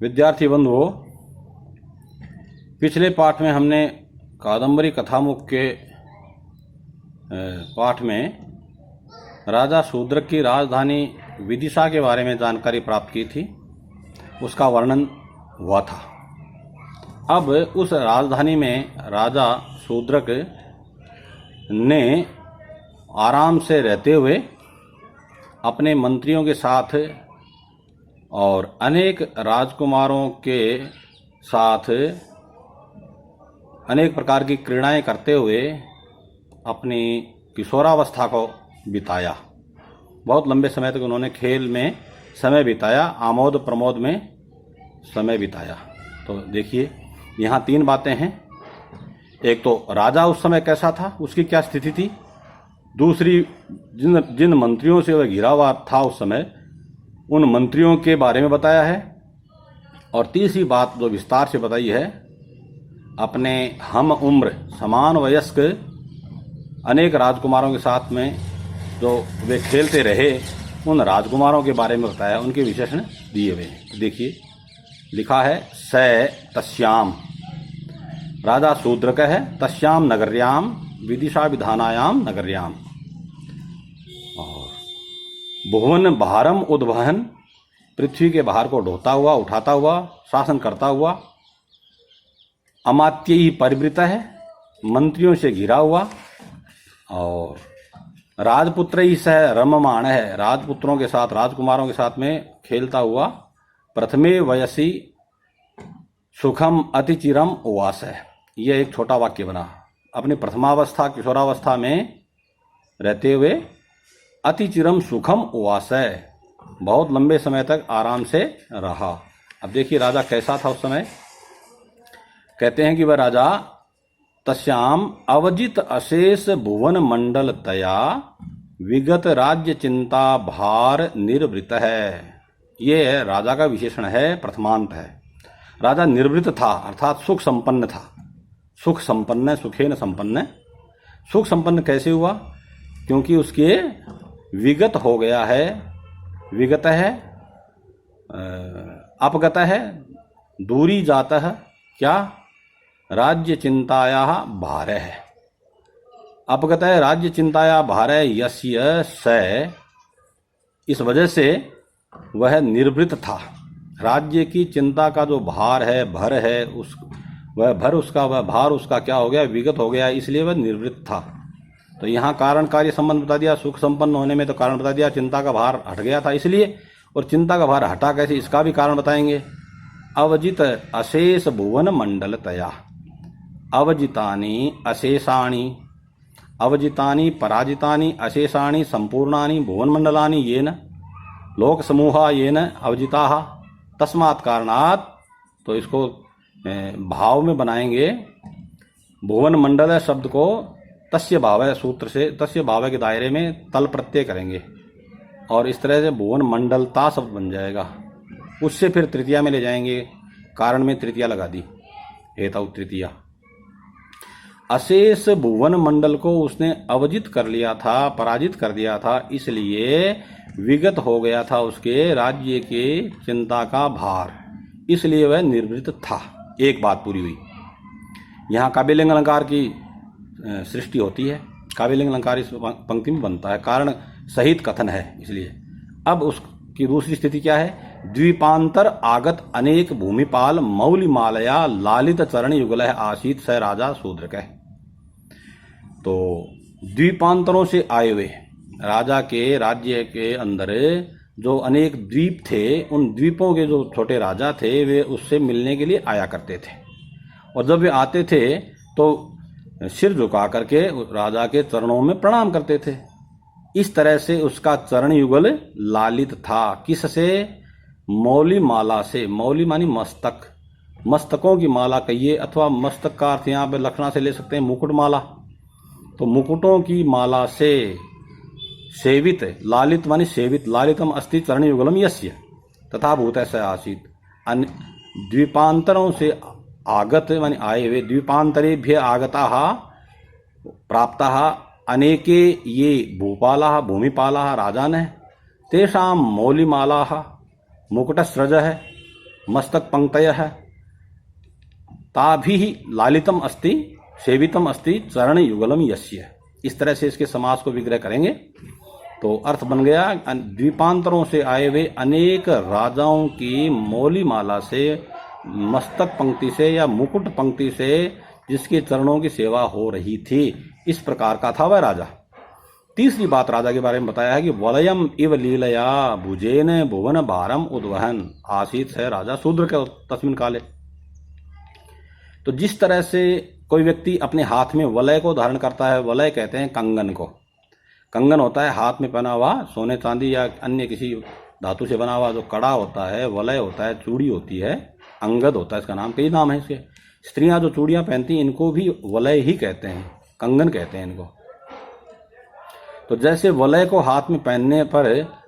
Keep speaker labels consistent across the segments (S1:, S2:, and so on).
S1: विद्यार्थी बंधुओं, पिछले पाठ में हमने कादंबरी कथामुख के पाठ में राजा शूद्रक की राजधानी विदिशा के बारे में जानकारी प्राप्त की थी। उसका वर्णन हुआ था। अब उस राजधानी में राजा शूद्रक ने आराम से रहते हुए अपने मंत्रियों के साथ और अनेक राजकुमारों के साथ अनेक प्रकार की क्रीड़ाएं करते हुए अपनी किशोरावस्था को बिताया। बहुत लंबे समय तक उन्होंने खेल में समय बिताया, आमोद प्रमोद में समय बिताया। तो देखिए, यहाँ 3 बातें हैं। एक तो राजा उस समय कैसा था, उसकी क्या स्थिति थी। दूसरी, जिन मंत्रियों से वह घिरा हुआ था उस समय, उन मंत्रियों के बारे में बताया है। और तीसरी बात जो विस्तार से बताई है, अपने हम उम्र समान वयस्क अनेक राजकुमारों के साथ में जो वे खेलते रहे, उन राजकुमारों के बारे में बताया, उनके विशेषण दिए हुए हैं। देखिए, लिखा है स तस्याम, राजा शूद्रक है, तस्याम नगर्याम विदिशा विधानायाम नगर्याम। और भुवन भारम उद्वहन, पृथ्वी के भार को ढोता हुआ, उठाता हुआ, शासन करता हुआ। अमात्य ही परिवृत है, मंत्रियों से घिरा हुआ। और राजपुत्र ही सह रममाण है, राजपुत्रों के साथ, राजकुमारों के साथ में खेलता हुआ। प्रथमे वयसी सुखम अतिचिरम उवास है। यह एक छोटा वाक्य बना। अपनी प्रथमावस्था, किशोरावस्था में रहते हुए अतिचिरम सुखम उवास है, बहुत लंबे समय तक आराम से रहा। अब देखिए राजा कैसा था उस समय। कहते हैं कि वह राजा तस्याम अवजित अशेष भुवन मंडल तया विगत राज्य चिंता भार निर्वृत है। ये राजा का विशेषण है, प्रथमांत है। राजा निर्वृत था, अर्थात सुख संपन्न था। सुख संपन्न, सुखेन संपन्न। सुख संपन्न कैसे हुआ? क्योंकि उसके विगत हो गया है, विगत है, अपगत है, दूरी जाता है। क्या? राज्य चिंताया भार है। अपगत है, राज्य चिंताया भार है, यस्य स, इस वजह से वह निर्वृत था। राज्य की चिंता का जो भार है, भर है, वह भार उसका क्या हो गया? विगत हो गया, इसलिए वह निर्वृत था। तो यहाँ कारण कार्य संबंध बता दिया। सुख संपन्न होने में तो कारण बता दिया, चिंता का भार हट गया था इसलिए। और चिंता का भार हटा कैसे, इसका भी कारण बताएंगे। अवजित अशेष भुवन मंडल तया, अवजितानि अशेषाणि, अवजितानि पराजितानि अशेषाणि संपूर्णानि भुवन मंडलानि येन लोक समूहा येन अवजिताः तस्मात् कारणात्। तो इसको भाव में बनाएंगे। भुवन मंडल शब्द को तस्य भाव सूत्र से, तस्य भाव के दायरे में तल प्रत्यय करेंगे और इस तरह से भुवन मंडलता शब्द बन जाएगा। उससे फिर तृतीया में ले जाएंगे, कारण में तृतीया लगा दी, हेतु तृतीया। अशेष भुवन मंडल को उसने अवजित कर लिया था, पराजित कर दिया था, इसलिए विगत हो गया था उसके राज्य के चिंता का भार, इसलिए वह निर्वृत था। एक बात पूरी हुई। यहाँ काव्यलिंग अलंकार की सृष्टि होती है। काव्यलिंग अलंकार इस पंक्ति में बनता है, कारण सहित कथन है इसलिए। अब उसकी दूसरी स्थिति क्या है? द्वीपांतर आगत अनेक भूमिपाल मौलिमालया लालित चरण युगल आसीत स राजा शूद्रक है। तो द्वीपांतरों से आए हुए राजा के राज्य के अंदर जो अनेक द्वीप थे, उन द्वीपों के जो छोटे राजा थे, वे उससे मिलने के लिए आया करते थे। और जब वे आते थे तो सिर झुका करके राजा के चरणों में प्रणाम करते थे। इस तरह से उसका चरण युगल लालित था। किससे? मौली माला से। मौली मानी मस्तक, मस्तकों की माला कहिए, अथवा मस्तक का अर्थ यहाँ पे लक्षणा से ले सकते हैं मुकुट माला। तो मुकुटों की माला से सेवित, लालित मानी सेवित, लालितम अस्ति चरण युगलम यस्य तथा भूत स आसीत। द्वीपांतरों से आगत मानी आए हुए, द्वीपांतरेभ्य आगता प्राप्ता अनेके ये भूपाला भूमिपाला राजान है, तेषां मौलिमाला मुकुटस्रज है। मस्तक पंक्तयः ताभिः लालितम अस्ति सेवितम अस्ति चरण युगलम यस्य। इस तरह से इसके समास को विग्रह करेंगे तो अर्थ बन गया, द्वीपांतरों से आए हुए अनेक राजाओं की मौली माला से, मस्तक पंक्ति से या मुकुट पंक्ति से जिसके चरणों की सेवा हो रही थी, इस प्रकार का था वह राजा। तीसरी बात राजा के बारे में बताया है कि वलयम इव लीलया भुजेन भुवन भारम उद्वहन आसीत है राजा शूद्र के तस्मिन काले। तो जिस तरह से कोई व्यक्ति अपने हाथ में वलय को धारण करता है, वलय कहते हैं कंगन को। कंगन होता है हाथ में पहना हुआ सोने चांदी या अन्य किसी धातु से बना हुआ जो कड़ा होता है, वलय होता है, चूड़ी होती है, अंगद होता है, इसका नाम कई नाम है इसके। स्त्रियां जो चूड़ियां पहनती हैं इनको भी वलय ही कहते हैं, कंगन कहते हैं इनको। तो जैसे वलय को हाथ में पहनने पर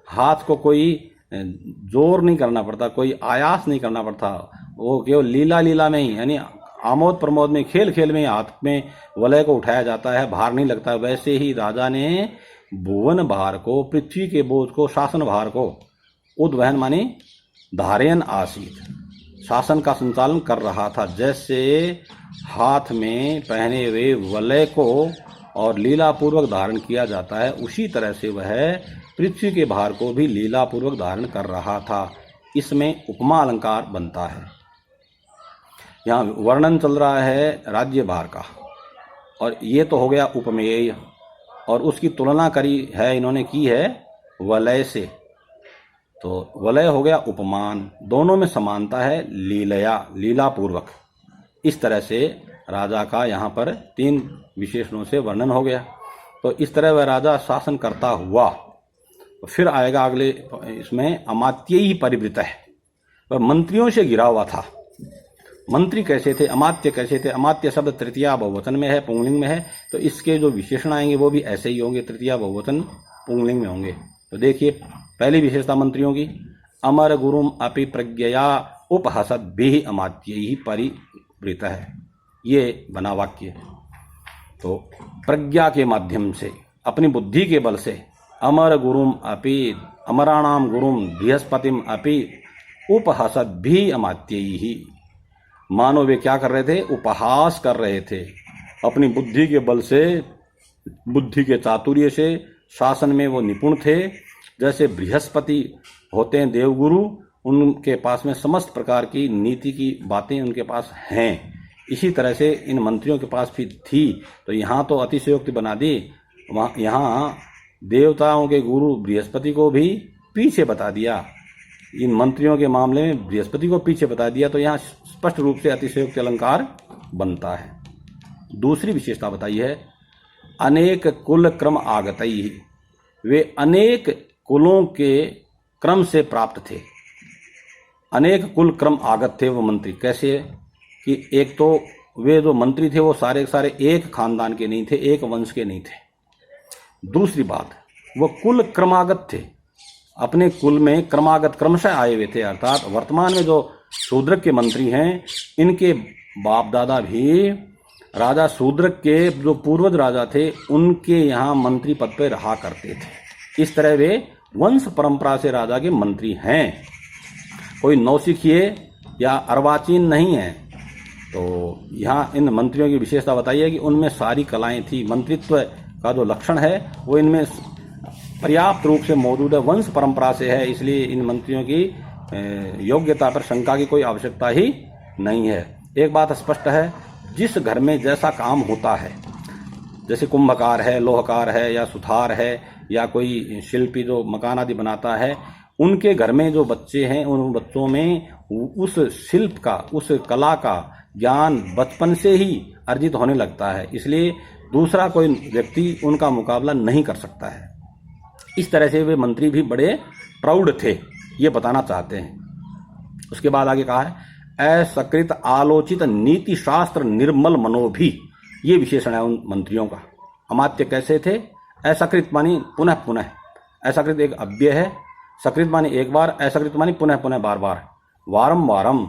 S1: हाथ को कोई जोर नहीं करना पड़ता, कोई आयास नहीं करना पड़ता, वो केवल लीला लीला में ही यानी आमोद प्रमोद में, खेल खेल में हाथ में वलय को उठाया जाता है, भार नहीं लगता। वैसे ही राजा ने भुवन भार को, पृथ्वी के बोझ को, शासन भार को, उद्वहन माने धारयन आसीत, शासन का संचालन कर रहा था। जैसे हाथ में पहने हुए वलय को और लीलापूर्वक धारण किया जाता है, उसी तरह से वह पृथ्वी के भार को भी लीलापूर्वक धारण कर रहा था। इसमें उपमा अलंकार बनता है। यहाँ वर्णन चल रहा है राज्य भार का, और ये तो हो गया उपमेय, और उसकी तुलना करी है इन्होंने की है वलय से, तो वलय हो गया उपमान। दोनों में समानता है लीलया, लीलापूर्वक। इस तरह से राजा का यहाँ पर 3 विशेषणों से वर्णन हो गया। तो इस तरह वह राजा शासन करता हुआ, फिर आएगा अगले इसमें अमात्य ही परिवृत है, वह मंत्रियों से घिरा हुआ था। मंत्री कैसे थे, अमात्य कैसे थे? अमात्य शब्द तृतीया बहुवचन में है, पुंगलिंग में है, तो इसके जो विशेषण आएंगे वो भी ऐसे ही होंगे, तृतीया बहुवचन पुंगलिंग में होंगे। तो देखिए पहली विशेषता मंत्रियों की, अमर गुरुम अपि प्रज्ञया उपहसद भी अमात्य ही परिवृत है, ये बना वाक्य। तो प्रज्ञा के माध्यम से, अपनी बुद्धि के बल से, अमर गुरुम अपि, अमराणाम गुरुम बृहस्पतिम अपि उपहसद भी अमात्य ही, मानो वे क्या कर रहे थे? उपहास कर रहे थे। अपनी बुद्धि के बल से, बुद्धि के चातुर्य से शासन में वो निपुण थे। जैसे बृहस्पति होते हैं देवगुरु, उनके पास में समस्त प्रकार की नीति की बातें उनके पास हैं, इसी तरह से इन मंत्रियों के पास भी थी। तो यहाँ तो अतिशयोक्ति बना दी, वहाँ यहाँ देवताओं के गुरु बृहस्पति को भी पीछे बता दिया, इन मंत्रियों के मामले में बृहस्पति को पीछे बता दिया। तो यहाँ स्पष्ट रूप से अतिशयोक्ति अलंकार बनता है। दूसरी विशेषता बताई है अनेक कुल क्रम आगतई, वे अनेक कुलों के क्रम से प्राप्त थे। अनेक कुल क्रम आगत थे वो मंत्री। कैसे? कि एक तो वे जो मंत्री थे वो सारे के सारे एक खानदान के नहीं थे, एक वंश के नहीं थे। दूसरी बात, वो कुल क्रमागत थे, अपने कुल में क्रमागत क्रमशः आए हुए थे। अर्थात वर्तमान में जो शूद्रक के मंत्री हैं, इनके बाप दादा भी राजा शूद्रक के जो पूर्वज राजा थे, उनके यहाँ मंत्री पद पर रहा करते थे। इस तरह वे वंश परंपरा से राजा के मंत्री हैं, कोई नौसिखिए या अर्वाचीन नहीं है। तो यहाँ इन मंत्रियों की विशेषता बताई है कि उनमें सारी कलाएं थी। मंत्रित्व का जो लक्षण है वो इनमें पर्याप्त रूप से मौजूद है, वंश परंपरा से है, इसलिए इन मंत्रियों की योग्यता पर शंका की कोई आवश्यकता ही नहीं है। एक बात स्पष्ट है, जिस घर में जैसा काम होता है, जैसे कुंभकार है, लोहकार है, या सुथार है, या कोई शिल्पी जो मकान आदि बनाता है, उनके घर में जो बच्चे हैं, उन बच्चों में उस शिल्प का, उस कला का ज्ञान बचपन से ही अर्जित होने लगता है। इसलिए दूसरा कोई व्यक्ति उनका मुकाबला नहीं कर सकता है। इस तरह से वे मंत्री भी बड़े प्राउड थे, ये बताना चाहते हैं। उसके बाद आगे कहा है असकृत आलोचित नीति शास्त्र निर्मल मनोभी, ये विशेषण है उन मंत्रियों का। अमात्य कैसे थे? असकृत मानी पुनः पुनः, असकृत एक अव्यय है, सकृत मानी एक बार, असकृत मानी पुनः पुनः बार बार, वारम वारम,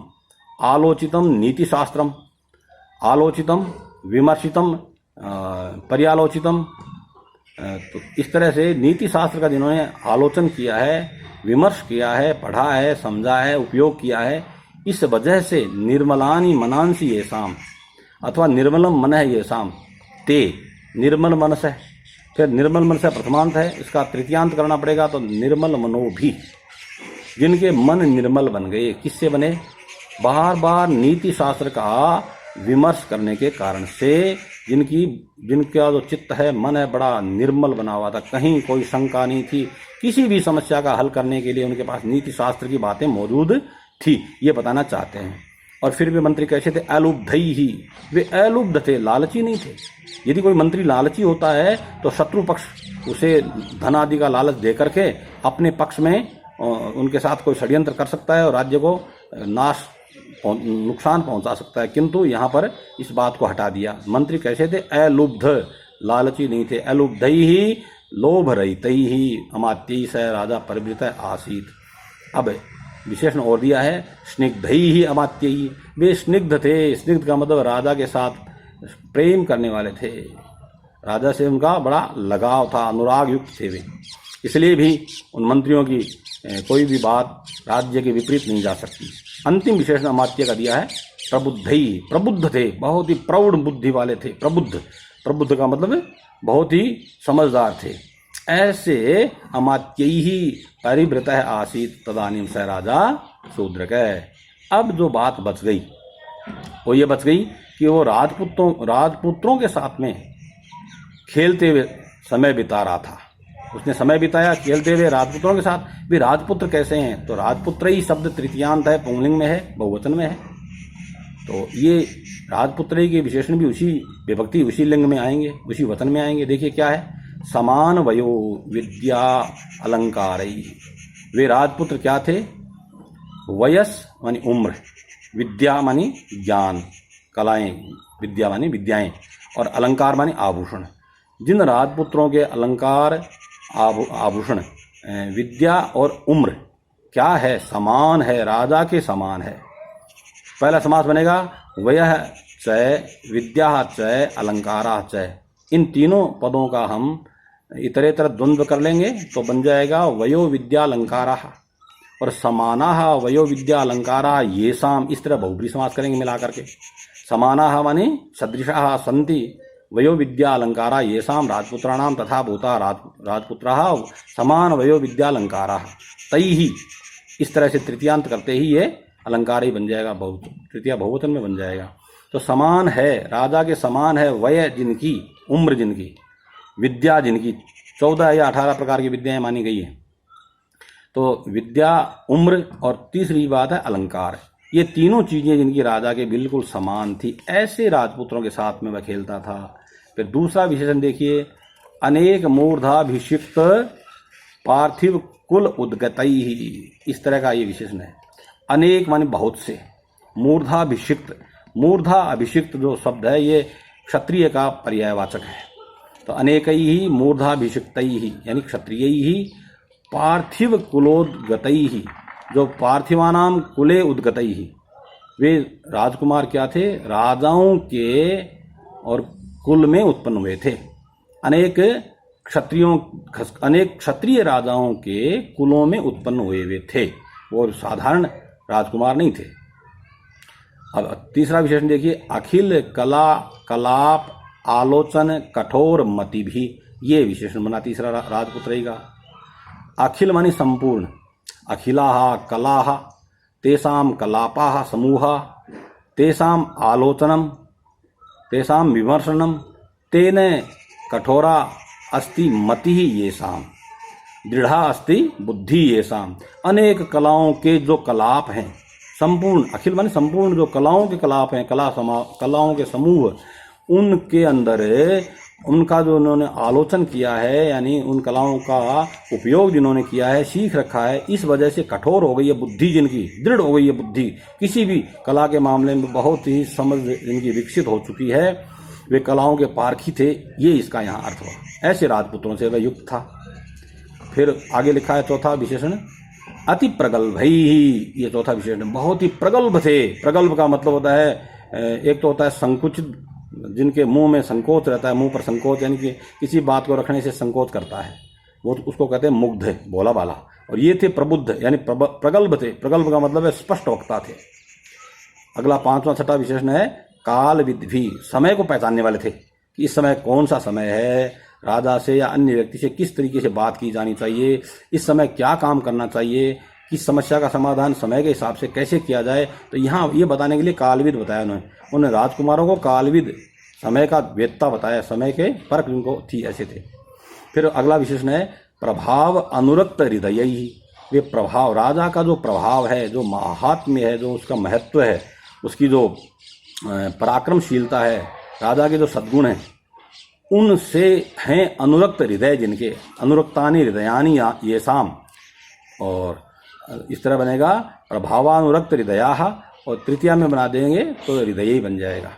S1: आलोचितम नीति शास्त्रम, आलोचितम विमर्शितम पर्यालोचितम। तो इस तरह से नीति शास्त्र का जिन्होंने आलोचन किया है, विमर्श किया है, पढ़ा है, समझा है, उपयोग किया है, इस वजह से निर्मलानि मनांसी येषाम अथवा निर्मलम मन है येषाम ते, निर्मल मनस है, फिर निर्मल मन से प्रथमांत है, इसका तृतीयांत करना पड़ेगा तो निर्मल मनो भी, जिनके मन निर्मल बन गए। किससे बने? बार बार नीति शास्त्र का विमर्श करने के कारण से जिनका जो चित्त है, मन है, बड़ा निर्मल बना हुआ था, कहीं कोई शंका नहीं थी, किसी भी समस्या का हल करने के लिए उनके पास नीति शास्त्र की बातें मौजूद थी, ये बताना चाहते हैं। और फिर भी मंत्री कैसे थे? अलुब्धई ही, वे अलुब्ध थे, लालची नहीं थे। यदि कोई मंत्री लालची होता है तो शत्रु पक्ष उसे धन आदि का लालच दे करके अपने पक्ष में उनके साथ कोई षड्यंत्र कर सकता है और राज्य को नुकसान पहुंचा सकता है, किंतु यहाँ पर इस बात को हटा दिया। मंत्री कैसे थे? अलुब्ध, लालची नहीं थे। अलुब्धई ही लोभ रहितई ही अमात्यई स राजा परिवृत आसीत। अब विशेषण और दिया है, स्निग्धई ही अमात्यई, वे स्निग्ध थे। स्निग्ध का मतलब राजा के साथ प्रेम करने वाले थे, राजा से उनका बड़ा लगाव था, अनुराग युक्त थे वे, इसलिए भी उन मंत्रियों की कोई भी बात राज्य के विपरीत नहीं जा सकती। अंतिम विशेषण अमात्य का दिया है, प्रबुद्धई, प्रबुद्ध थे, बहुत ही प्रौढ़ बुद्धि वाले थे। प्रबुद्ध, प्रबुद्ध का मतलब बहुत ही समझदार थे। ऐसे अमात्यई ही परिवृत आसीत तदानीम स राजा शूद्रक। अब जो बात बच गई वो ये बच गई कि वो राजपुत्रों के साथ में खेलते हुए समय बिता रहा था। उसने समय बिताया खेलते हुए राजपुत्रों के साथ। भी राजपुत्र कैसे हैं? तो राजपुत्र ही शब्द तृतीयांत है, पुंलिंग में है, बहुवचन में है, तो ये राजपुत्र ही के विशेषण भी उसी विभक्ति उसी लिंग में आएंगे, उसी वचन में आएंगे। देखिए क्या है, समान वयो विद्या अलंकारई। वे राजपुत्र क्या थे? वयस मानी उम्र, विद्या मानी ज्ञान, कलाएं, विद्या मानी विद्याएं, और अलंकार मानी आभूषण। जिन राजपुत्रों के अलंकार, आभूषण, विद्या और उम्र क्या है? समान है, राजा के समान है। पहला समास बनेगा वयः च विद्या च अलंकारा च। इन तीनों पदों का हम इतरेतर द्वंद्व कर लेंगे तो बन जाएगा वयो विद्या अलंकारा, और समानाः वयो विद्या अलंकारा येषाम, इस तरह बहुब्री समास करेंगे मिला करके। समानाः माने सदृशाः सन्ति, वयो विद्या अलंकारा येषाम राजपुत्राणाम तथा भूता राजपुत्राः समान वयो विद्या अलंकारा तैहि। इस तरह से तृतीयांत करते ही ये अलंकार ही बन जाएगा, तृतीया बहुवचन में बन जाएगा। तो समान है, राजा के समान है, वय जिनकी, उम्र जिनकी, विद्या जिनकी, 14 या 18 प्रकार की विद्याएं मानी गई है। तो विद्या, उम्र और तीसरी बात है अलंकार। ये तीनों चीजें जिनकी राजा के बिल्कुल समान थी, ऐसे राजपुत्रों के साथ में वह खेलता था। फिर दूसरा विशेषण देखिए, अनेक मूर्धाभिषिक्त पार्थिव कुल उद्गतई, इस तरह का ये विशेषण है। अनेक माने बहुत से, मूर्धाभिषिक्त, मूर्धा अभिषिक्त जो शब्द है ये क्षत्रिय का पर्यायवाचक है। तो अनेकई ही मूर्धाभिषिक्तई ही यानी क्षत्रियई ही पार्थिव कुलोद्गतई ही, जो पार्थिवानाम कुले उद्गतई ही, वे राजकुमार क्या थे? राजाओं के और कुल में उत्पन्न हुए थे। अनेक क्षत्रिय राजाओं के कुलों में उत्पन्न हुए वे थे, वो साधारण राजकुमार नहीं थे। अब तीसरा विशेषण देखिए, अखिल कला कलाप आलोचन कठोर मति भी, ये विशेषण बना तीसरा राजपुत्र का। अखिल मानी संपूर्ण, अखिलाः कलाः तेषां कलापाः समूहा तेषां आलोचनम तेषां विमर्शनम तेन कठोरा अस्ति मतिः येषां दृढ़ा अस्ति बुद्धि येषां। अनेक कलाओं के जो कलाप हैं, संपूर्ण, अखिल माने संपूर्ण, जो कलाओं के कलाप हैं, कलाओं के समूह, उनके अंदर उनका जो उन्होंने आलोचन किया है, यानी उन कलाओं का उपयोग जिन्होंने किया है, सीख रखा है, इस वजह से कठोर हो गई है बुद्धि जिनकी, दृढ़ हो गई है बुद्धि, किसी भी कला के मामले में बहुत ही समझ इनकी विकसित हो चुकी है, वे कलाओं के पारखी थे, ये इसका यहाँ अर्थ हुआ। ऐसे राजपुत्रों से वह युक्त था। फिर आगे लिखा है चौथा विशेषण, अति प्रगल्भ ही, ये चौथा विशेषण, बहुत ही प्रगल्भ थे। प्रगल्भ का मतलब होता है, एक तो होता है संकुचित, जिनके मुंह में संकोच रहता है, मुंह पर संकोच, यानी कि किसी बात को रखने से संकोच करता है, वो उसको कहते हैं मुग्ध, भोला बाला। और ये थे प्रबुद्ध, यानी प्रगल्भ थे। प्रगल्भ का मतलब है स्पष्ट वक्ता थे, अगला 5वां छठा विशेषण है कालविद भी, समय को पहचानने वाले थे कि इस समय कौन सा समय है, राजा से या अन्य व्यक्ति से किस तरीके से बात की जानी चाहिए, इस समय क्या काम करना चाहिए, किस समस्या का समाधान समय के हिसाब से कैसे किया जाए। तो यहाँ ये बताने के लिए कालविद बताया उन्होंने राजकुमारों को कालविद, समय का वेत्ता बताया, समय के परख जिनको थी ऐसे थे। फिर अगला विशेषण है प्रभाव अनुरक्त हृदय ही, वे प्रभाव, राजा का जो प्रभाव है, जो महात्म्य है, जो उसका महत्व है, उसकी जो पराक्रमशीलता है, राजा के जो सद्गुण हैं, उनसे हैं अनुरक्त हृदय जिनके, अनुरक्तानि हृदयानि ये शाम, और इस तरह बनेगा प्रभावानुरक्त हृदया, और तृतीया में बना देंगे तो हृदय ही बन जाएगा।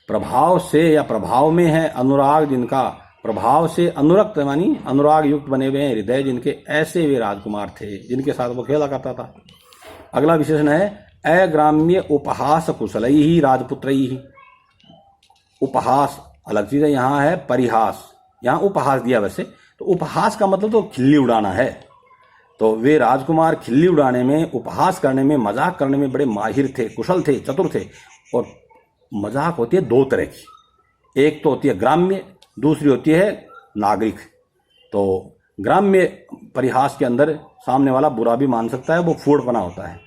S1: प्रभाव से या प्रभाव में है अनुराग जिनका, प्रभाव से अनुरक्त मानी अनुराग युक्त बने हुए हैं हृदय जिनके, ऐसे वे राजकुमार थे जिनके साथ वो खेला करता था। अगला विशेषण है अग्राम्य उपहास कुशलई ही राजपुत्रई ही। उपहास अलग चीज है, यहाँ है परिहास, यहाँ उपहास दिया वैसे, तो उपहास का मतलब तो खिल्ली उड़ाना है। तो वे राजकुमार खिल्ली उड़ाने में, उपहास करने में, मजाक करने में बड़े माहिर थे, कुशल थे, चतुर थे। और मजाक होती है दो तरह की, एक तो होती है ग्राम्य, दूसरी होती है नागरिक। तो ग्राम्य परिहास के अंदर सामने वाला बुरा भी मान सकता है, वो फूड़पना होता है।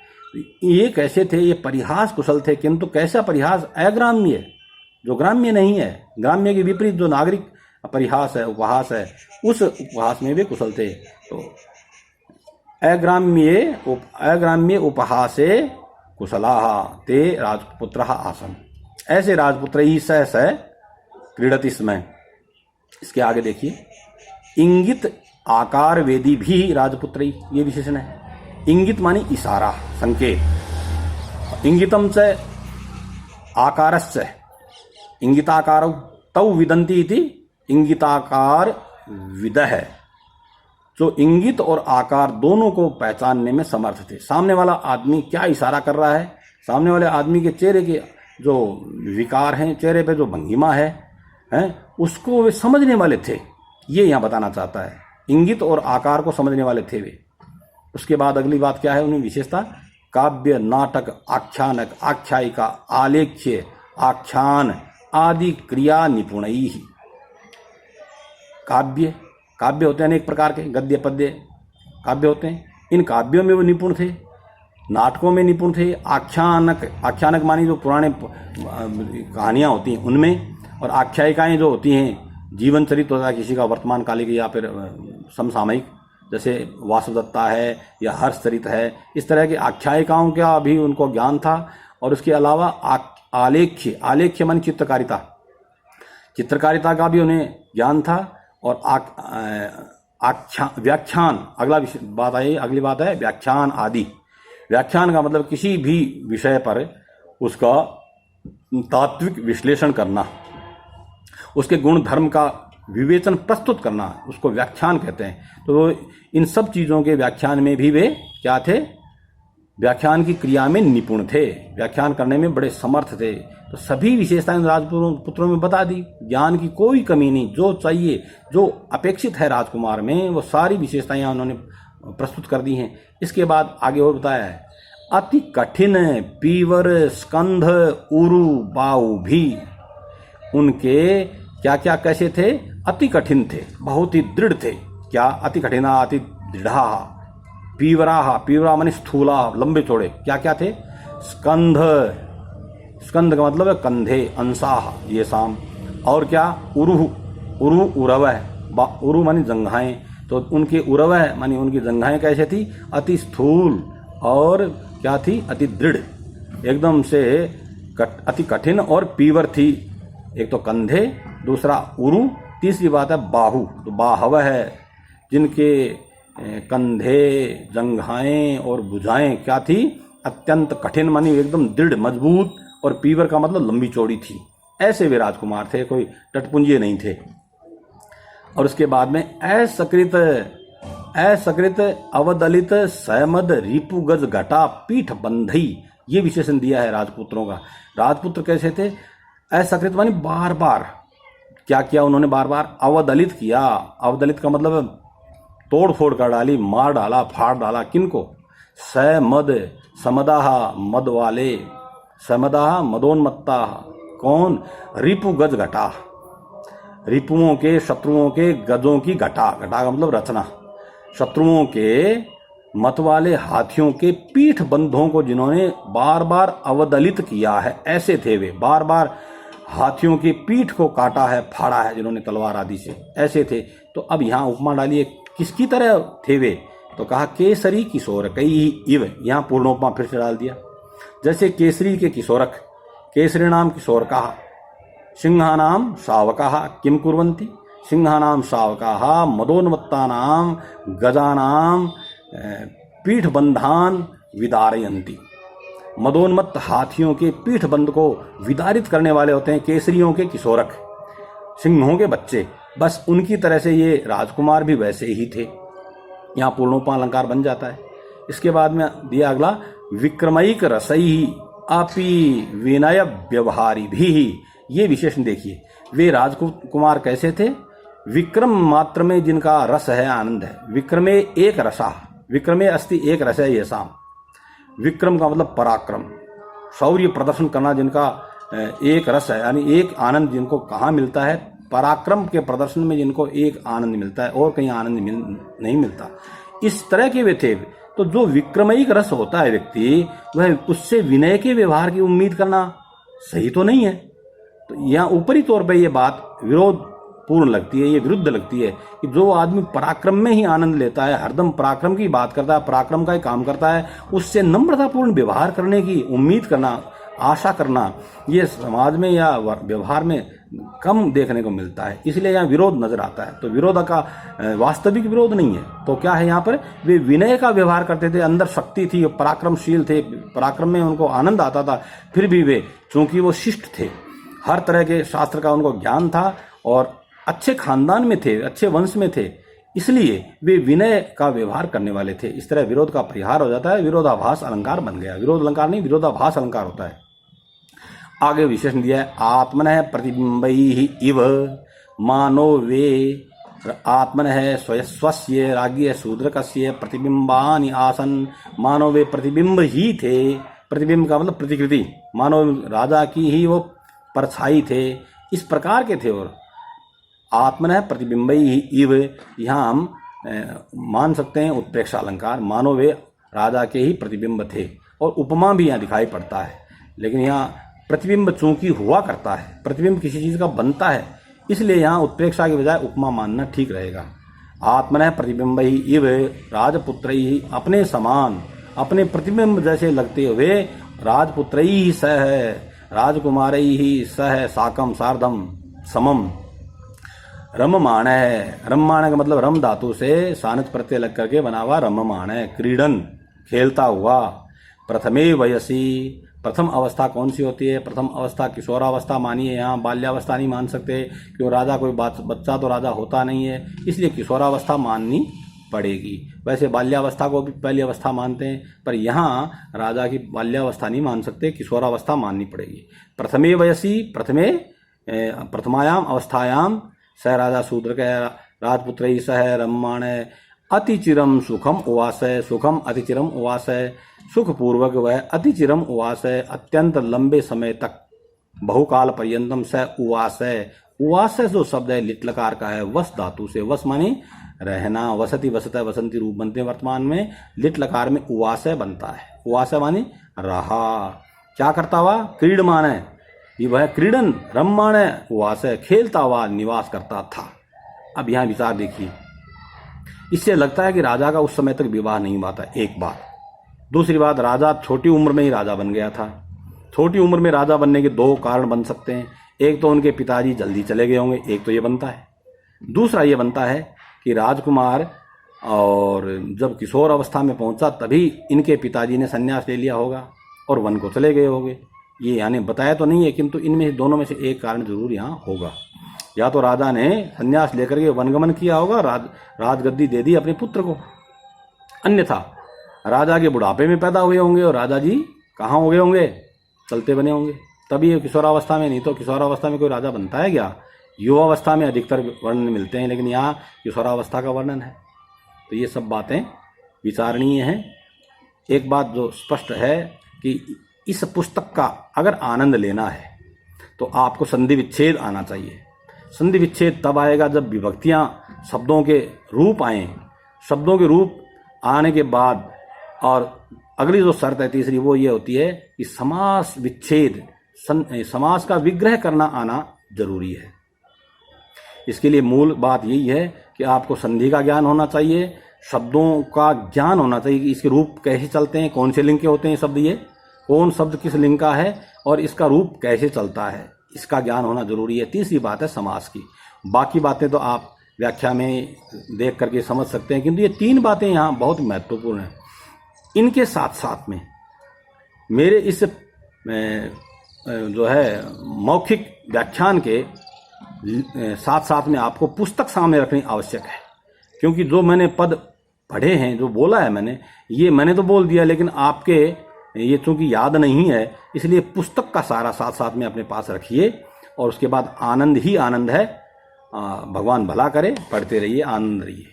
S1: ये कैसे थे, ये परिहास कुशल थे, किंतु कैसा परिहास, अग्राम्य, जो ग्राम्य नहीं है, ग्राम्य के विपरीत जो नागरिक परिहास है, उपहास है, उस उपहास में भी कुशल थे। तो अग्राम्य उपहासे कुशलाः ते राजपुत्रः आसन्, ऐसे राजपुत्र ही सह क्रीडति स्म। इसके आगे देखिए इंगित आकार वेदी भी राजपुत्र, ये विशेषण है। इंगित मानी इशारा, संकेत, इंगितम च आकारश्च इंगिताकार तौ विदन्ति इति इंगिताकार विदः, जो इंगित और आकार दोनों को पहचानने में समर्थ थे। सामने वाला आदमी क्या इशारा कर रहा है, सामने वाले आदमी के चेहरे के जो विकार हैं, चेहरे पे जो भंगिमा है, उसको वे समझने वाले थे, ये यहाँ बताना चाहता है। इंगित और आकार को समझने वाले थे वे। उसके बाद अगली बात क्या है उन्हें विशेषता, काव्य, नाटक, आख्यानक, आख्यायिका, आलेख्य, आख्यान आदि क्रिया निपुणई। काव्य, काव्य होते हैं अनेक प्रकार के, गद्य पद्य काव्य होते हैं, इन काव्यों में वो निपुण थे, नाटकों में निपुण थे। आख्यानक, आख्यानक मानी जो पुराने कहानियां होती हैं उनमें, और आख्यायिकाएं जो होती हैं जीवन चरित्र होता है किसी का, वर्तमान कालिक या फिर समसामयिक, जैसे वासुदत्ता है या हर्षचरित है, इस तरह की आख्यायिकाओं का भी उनको ज्ञान था। और उसके अलावा आलेख्य, आलेख्य मानी चित्रकारिता, चित्रकारिता का भी उन्हें ज्ञान था। और व्याख्यान, अगली बात है व्याख्यान आदि। व्याख्यान का मतलब किसी भी विषय पर उसका तात्विक विश्लेषण करना, उसके गुण धर्म का विवेचन प्रस्तुत करना, उसको व्याख्यान कहते हैं। तो इन सब चीज़ों के व्याख्यान में भी वे क्या थे, व्याख्यान की क्रिया में निपुण थे, व्याख्यान करने में बड़े समर्थ थे। तो सभी विशेषताएं राजपुत्रों में बता दी, ज्ञान की कोई कमी नहीं, जो चाहिए, जो अपेक्षित है राजकुमार में, वो सारी विशेषताएं उन्होंने प्रस्तुत कर दी हैं। इसके बाद आगे और बताया है अति कठिन पीवर स्कंध उरु बाहु भी, उनके क्या क्या कैसे थे, अति कठिन थे, बहुत ही दृढ़ थे। क्या, अति कठिना अति दृढ़ा, पीवरा, पीवरा माने स्थूला, लंबे चौड़े, क्या क्या थे, स्कंध, स्कंध का मतलब है कंधे, अंसाह ये शाम, और क्या उरुह, उरु उरवह, उरु मानी जंघाएं, तो उनके उरवह मानी उनकी जंघाएं कैसे थी, अति स्थूल, और क्या थी, अति दृढ़, एकदम से अति कठिन, और पीवर थी, एक तो कंधे, दूसरा उरु, तीसरी बात है बाहु, तो बाहव है, जिनके कंधे, जंघाएं और भुजाएं क्या थी, अत्यंत कठिन मानी एकदम दृढ़ मजबूत, और पीवर का मतलब लंबी चौड़ी थी। ऐसे वे राजकुमार थे, कोई टटपुंजिये नहीं थे। और उसके बाद में असकृत, असकृत अवदलित सहमद रिपु गज घटा पीठ बंधई, ये विशेषण दिया है राजपुत्रों का। राजपुत्र कैसे थे, असकृत मानी बार बार, क्या किया उन्होंने, बार बार अवदलित किया। अवदलित का मतलब तोड़ फोड़ कर डाली, मार डाला, फाड़ डाला, किनको, समद, समदाह मद वाले, समदा मदोन्मत्ता। कौन? रिपु गज घटा, रिपुओं के, शत्रुओं के गजों की घटा, घटा का मतलब रचना, शत्रुओं के मत वाले हाथियों के पीठ बंधों को जिन्होंने बार बार अवदलित किया है, ऐसे थे वे। बार बार हाथियों की पीठ को काटा है, फाड़ा है जिन्होंने तलवार आदि से, ऐसे थे। तो अब यहाँ उपमा डालिए, किसकी तरह थे वे? तो कहा केसरी किशोर कई इव, यहाँ पूर्णोपमा फिर से डाल दिया। जैसे केसरी के किशोरक, केसरी नाम किशोर कहा, सिंहानाम शावकाः किम कुर्वन्ति, सिंहानाम शावकाः मदोन्मत्तानाम गजानाम पीठबंधान विदारयन्ति। मदोन्मत्त हाथियों के पीठबंध को विदारित करने वाले होते हैं केसरियों के किशोरक, सिंहों के बच्चे। बस उनकी तरह से ये राजकुमार भी वैसे ही थे। यहाँ पूर्णोपमा अलंकार बन जाता है। इसके बाद में दिया अगला, विक्रमैक रसई अपि विनय व्यवहारी भी। ये विशेषण देखिए, वे राजकुमार कैसे थे? विक्रम मात्र में जिनका रस है, आनंद है। विक्रमे एक रसा, विक्रमे अस्ति एक रस है ये शाम। विक्रम का मतलब पराक्रम, शौर्य प्रदर्शन करना जिनका एक रस है, यानी एक आनंद जिनको कहाँ मिलता है? पराक्रम के प्रदर्शन में जिनको एक आनंद मिलता है, और कहीं आनंद नहीं मिलता। इस तरह के वे थे। तो जो विक्रमयिक रस होता है व्यक्ति, वह उससे विनय के व्यवहार की उम्मीद करना सही तो नहीं है। तो यहाँ ऊपरी तौर पर यह बात विरोध पूर्ण लगती है, ये विरुद्ध लगती है कि जो आदमी पराक्रम में ही आनंद लेता है, हरदम पराक्रम की बात करता है, पराक्रम का ही काम करता है, उससे नम्रतापूर्ण व्यवहार करने की उम्मीद करना, आशा करना, ये समाज में या व्यवहार में कम देखने को मिलता है। इसलिए यहाँ विरोध नजर आता है। तो विरोध का वास्तविक विरोध नहीं है। तो क्या है यहाँ पर? वे विनय का व्यवहार करते थे, अंदर शक्ति थी, पराक्रमशील थे, पराक्रम में उनको आनंद आता था। फिर भी वे, चूंकि वो शिष्ट थे, हर तरह के शास्त्र का उनको ज्ञान था और अच्छे खानदान में थे, अच्छे वंश में थे, इसलिए वे विनय का व्यवहार करने वाले थे। इस तरह विरोध का परिहार हो जाता है, विरोधाभास अलंकार बन गया। विरोध अलंकार नहीं, विरोधाभास अलंकार होता है। आगे विशेषण दिया है, आत्मनः प्रतिबिंबैः इव मानो वे आत्मनः स्वस्य राज्ञ शूद्रकस्य प्रतिबिंबानि आसन। मानो वे प्रतिबिंब ही थे। प्रतिबिंब का मतलब प्रतिकृति, मानो राजा की ही वो परछाई थे, इस प्रकार के थे। और आत्मनः प्रतिबिंबैः इव, यहाँ हम मान सकते हैं उत्प्रेक्षा अलंकार, मानो वे राजा के ही प्रतिबिंब थे। और उपमा भी यहाँ दिखाई पड़ता है, लेकिन यहाँ प्रतिबिंब चूंकि हुआ करता है, प्रतिबिंब किसी चीज का बनता है, इसलिए यहाँ उत्प्रेक्षा की बजाय उपमा मानना ठीक रहेगा। आत्मनः प्रतिबिंबैः इव राजपुत्रैः, अपने समान, अपने प्रतिबिंब जैसे लगते हुए, राजपुत्रैः सह, राजकुमारैः सह, साकम सार्धम समम, रममाण है। रममाण का मतलब रम धातु से सानच प्रत्यय लग करके बना हुआ रममाण है, क्रीडन, खेलता हुआ। प्रथमे वयसी, प्रथम अवस्था कौन सी होती है? प्रथम अवस्था किशोरावस्था मानिए, यहाँ बाल्यावस्था नहीं मान सकते, क्यों? राजा कोई बच्चा तो राजा होता नहीं है, इसलिए किशोरावस्था माननी पड़ेगी। वैसे बाल्यावस्था को भी पहली अवस्था मानते हैं, पर यहाँ राजा की बाल्यावस्था नहीं मान सकते, किशोरावस्था माननी पड़ेगी। प्रथमे वयसी, प्रथमायाम अवस्थायाम स राजा शूद्र के राजपुत्र सह रममाण अतिचिरम सुखम उवास, सुखम अतिचिरम उवास, सुखपूर्वक वह अतिचिरम उवास, अत्यंत लंबे समय तक, बहुकाल पर्यंतम स उवास। उवास जो शब्द है लिट्लकार का है, वस धातु से, वस माने रहना, वसति वसत वसंती रूप बनते हैं वर्तमान में, लिट्लकार में उवास बनता है। उवास माने रहा, क्या करता हुआ? क्रीडमान है, ये वह क्रीडन, रममाण उवास, खेलता हुआ निवास करता था। अब यहाँ विचार देखिए, इससे लगता है कि राजा का उस समय तक विवाह नहीं हुआ था, एक बात। दूसरी बात, राजा छोटी उम्र में ही राजा बन गया था। छोटी उम्र में राजा बनने के दो कारण बन सकते हैं, एक तो उनके पिताजी जल्दी चले गए होंगे, एक तो ये बनता है। दूसरा ये बनता है कि राजकुमार और जब किशोर अवस्था में पहुंचा तभी इनके पिताजी ने संन्यास ले लिया होगा और वन को चले गए होंगे। ये यानी बताया तो नहीं है, किंतु इनमें दोनों में से एक कारण जरूर यहाँ होगा। या तो राजा ने संन्यास लेकर के वनगमन किया होगा, राजगद्दी दे दी अपने पुत्र को, अन्यथा राजा के बुढ़ापे में पैदा हुए होंगे और राजा जी कहाँ हो गए होंगे? चलते बने होंगे, तभी ये किशोरावस्था में। नहीं तो किशोरावस्था में कोई राजा बनता है क्या? युवावस्था में अधिकतर वर्णन मिलते हैं, लेकिन यहाँ किशोरावस्था का वर्णन है। तो ये सब बातें विचारणीय हैं। एक बात जो स्पष्ट है कि इस पुस्तक का अगर आनंद लेना है तो आपको संधि विच्छेद आना चाहिए। संधि विच्छेद तब आएगा जब विभक्तियां शब्दों के रूप आए। शब्दों के रूप आने के बाद और अगली जो शर्त है तीसरी वो ये होती है कि समास विच्छेद समास का विग्रह करना आना जरूरी है। इसके लिए मूल बात यही है कि आपको संधि का ज्ञान होना चाहिए, शब्दों का ज्ञान होना चाहिए कि इसके रूप कैसे चलते हैं, कौन से लिंग के होते हैं शब्द, ये कौन शब्द किस लिंग का है और इसका रूप कैसे चलता है, इसका ज्ञान होना जरूरी है। तीसरी बात है समास की। बाकी बातें तो आप व्याख्या में देख करके समझ सकते हैं, किंतु ये 3 बातें यहाँ बहुत महत्वपूर्ण हैं। इनके साथ साथ में मेरे इस जो है मौखिक व्याख्यान के साथ साथ में आपको पुस्तक सामने रखनी आवश्यक है, क्योंकि जो मैंने पद पढ़े हैं, जो बोला है मैंने तो बोल दिया, लेकिन आपके ये चूंकि याद नहीं है, इसलिए पुस्तक का सारा साथ साथ में अपने पास रखिए और उसके बाद आनंद ही आनंद है। भगवान भला करे, पढ़ते रहिए, आनंद रहिए।